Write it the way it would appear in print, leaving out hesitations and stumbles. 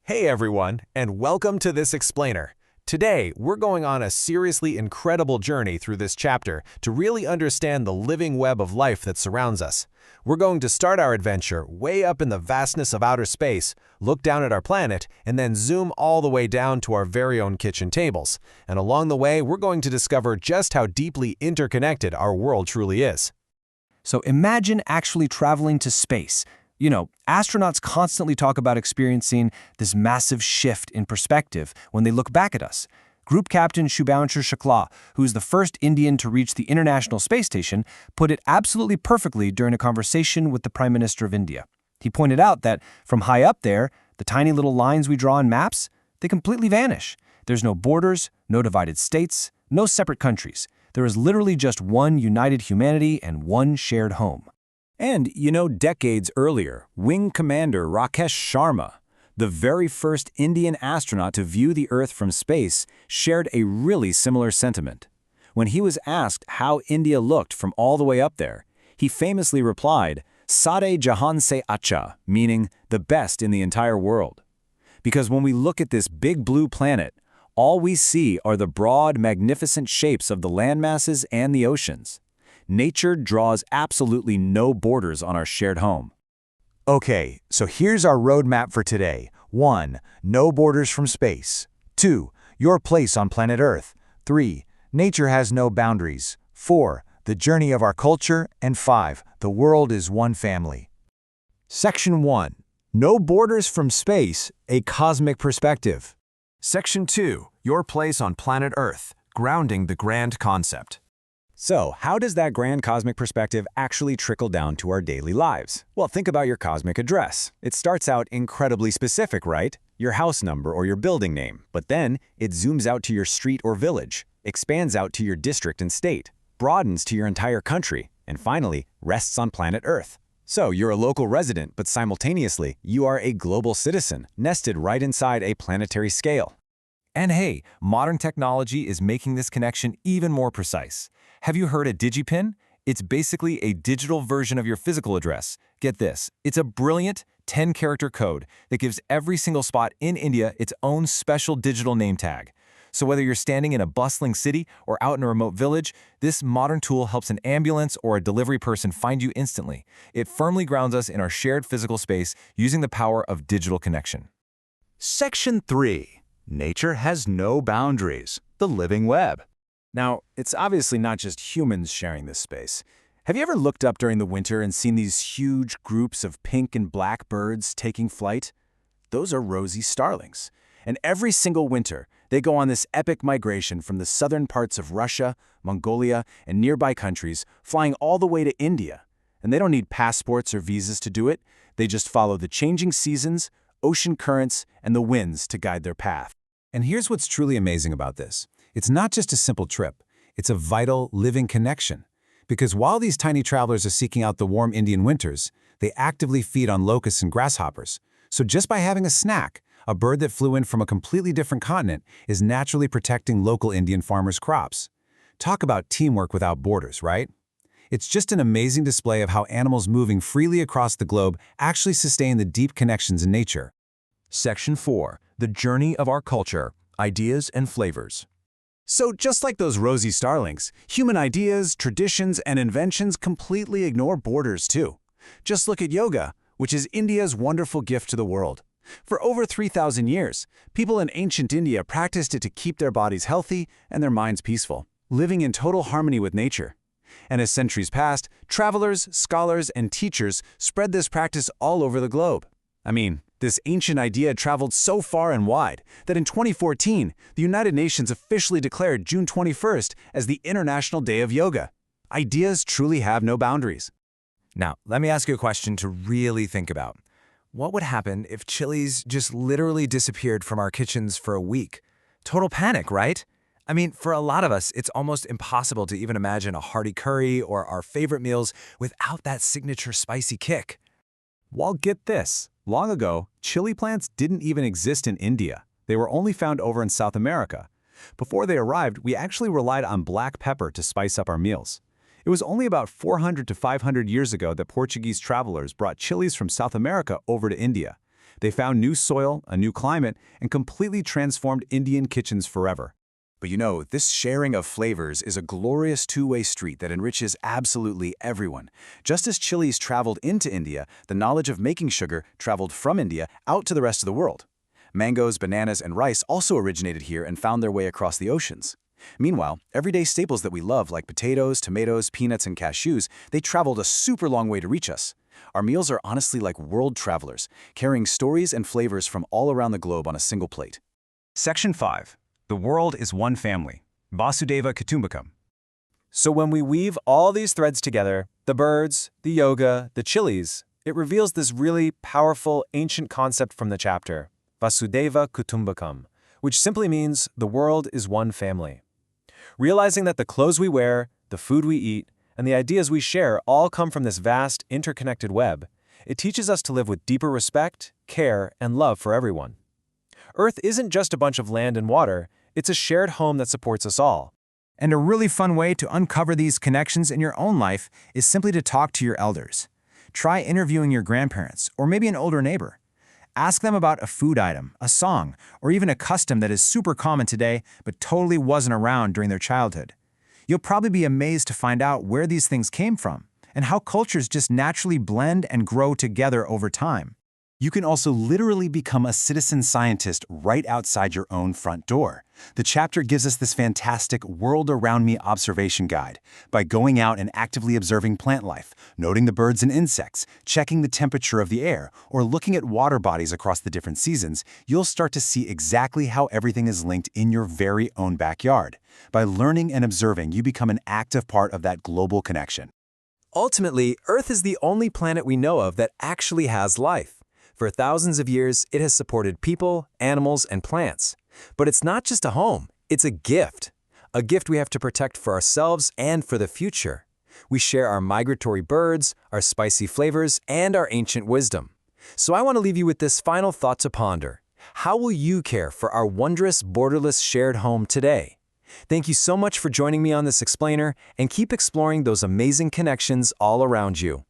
Hey everyone, and welcome to this explainer. Today, we're going on a seriously incredible journey through this chapter to really understand the living web of life that surrounds us. We're going to start our adventure way up in the vastness of outer space, look down at our planet, and then zoom all the way down to our very own kitchen tables. And along the way, we're going to discover just how deeply interconnected our world truly is. So imagine actually traveling to space. Astronauts constantly talk about experiencing this massive shift in perspective when they look back at us. Group Captain Shubhanshu Shukla, who is the first Indian to reach the International Space Station, put it absolutely perfectly during a conversation with the Prime Minister of India. He pointed out that from high up there, the tiny little lines we draw in maps, they completely vanish. There's no borders, no divided states, no separate countries. There is literally just one united humanity and one shared home. And, decades earlier, Wing Commander Rakesh Sharma, the very first Indian astronaut to view the Earth from space, shared a really similar sentiment. When he was asked how India looked from all the way up there, he famously replied, "Sare Jahan se acha," meaning the best in the entire world. Because when we look at this big blue planet, all we see are the broad, magnificent shapes of the landmasses and the oceans. Nature draws absolutely no borders on our shared home. Okay, so here's our roadmap for today. 1. No borders from space. 2. Your place on planet Earth. 3. Nature has no boundaries. 4. The journey of our culture. And 5. The world is one family. Section 1. No borders from space, a cosmic perspective. Section 2. Your place on planet Earth, grounding the grand concept. So, how does that grand cosmic perspective actually trickle down to our daily lives? Well, think about your cosmic address. It starts out incredibly specific, right? Your house number or your building name. But then, it zooms out to your street or village, expands out to your district and state, broadens to your entire country, and finally, rests on planet Earth. So, you're a local resident, but simultaneously, you are a global citizen, nested right inside a planetary scale. And hey, modern technology is making this connection even more precise. Have you heard of DigiPin? It's basically a digital version of your physical address. Get this, it's a brilliant 10-character code that gives every single spot in India its own special digital name tag. So whether you're standing in a bustling city or out in a remote village, this modern tool helps an ambulance or a delivery person find you instantly. It firmly grounds us in our shared physical space using the power of digital connection. Section 3. Nature has no boundaries. The living web. Now, it's obviously not just humans sharing this space. Have you ever looked up during the winter and seen these huge groups of pink and black birds taking flight? Those are rosy starlings. And every single winter, they go on this epic migration from the southern parts of Russia, Mongolia, and nearby countries, flying all the way to India. And they don't need passports or visas to do it. They just follow the changing seasons, ocean currents, and the winds to guide their path. And here's what's truly amazing about this. It's not just a simple trip. It's a vital, living connection. Because while these tiny travelers are seeking out the warm Indian winters, they actively feed on locusts and grasshoppers. So just by having a snack, a bird that flew in from a completely different continent is naturally protecting local Indian farmers' crops. Talk about teamwork without borders, right? It's just an amazing display of how animals moving freely across the globe actually sustain the deep connections in nature. Section 4. The journey of our culture, ideas and flavors. So just like those rosy starlings, human ideas, traditions, and inventions completely ignore borders too. Just look at yoga, which is India's wonderful gift to the world. For over 3,000 years, people in ancient India practiced it to keep their bodies healthy and their minds peaceful, living in total harmony with nature. And as centuries passed, travelers, scholars, and teachers spread this practice all over the globe. This ancient idea traveled so far and wide that in 2014, the United Nations officially declared June 21st as the International Day of Yoga. Ideas truly have no boundaries. Now, let me ask you a question to really think about. What would happen if chilies just literally disappeared from our kitchens for a week? Total panic, right? For a lot of us, it's almost impossible to even imagine a hearty curry or our favorite meals without that signature spicy kick. Well, get this. Long ago, chili plants didn't even exist in India. They were only found over in South America. Before they arrived, we actually relied on black pepper to spice up our meals. It was only about 400 to 500 years ago that Portuguese travelers brought chilies from South America over to India. They found new soil, a new climate, and completely transformed Indian kitchens forever. But you know, this sharing of flavors is a glorious two-way street that enriches absolutely everyone. Just as chilies traveled into India, the knowledge of making sugar traveled from India out to the rest of the world. Mangoes, bananas, and rice also originated here and found their way across the oceans. Meanwhile, everyday staples that we love like potatoes, tomatoes, peanuts, and cashews, they traveled a super long way to reach us. Our meals are honestly like world travelers, carrying stories and flavors from all around the globe on a single plate. Section 5. The world is one family. Vasudeva Kutumbakam. So when we weave all these threads together, the birds, the yoga, the chilies, it reveals this really powerful ancient concept from the chapter, Vasudeva Kutumbakam, which simply means the world is one family. Realizing that the clothes we wear, the food we eat, and the ideas we share all come from this vast, interconnected web, it teaches us to live with deeper respect, care, and love for everyone. Earth isn't just a bunch of land and water, it's a shared home that supports us all. And a really fun way to uncover these connections in your own life is simply to talk to your elders. Try interviewing your grandparents or maybe an older neighbor. Ask them about a food item, a song, or even a custom that is super common today but totally wasn't around during their childhood. You'll probably be amazed to find out where these things came from and how cultures just naturally blend and grow together over time. You can also literally become a citizen scientist right outside your own front door. The chapter gives us this fantastic World Around Me observation guide. By going out and actively observing plant life, noting the birds and insects, checking the temperature of the air, or looking at water bodies across the different seasons, you'll start to see exactly how everything is linked in your very own backyard. By learning and observing, you become an active part of that global connection. Ultimately, Earth is the only planet we know of that actually has life. For thousands of years, it has supported people, animals, and plants. But it's not just a home, it's a gift we have to protect for ourselves and for the future. We share our migratory birds, our spicy flavors, and our ancient wisdom. So I want to leave you with this final thought to ponder. How will you care for our wondrous, borderless shared home today? Thank you so much for joining me on this explainer, and keep exploring those amazing connections all around you.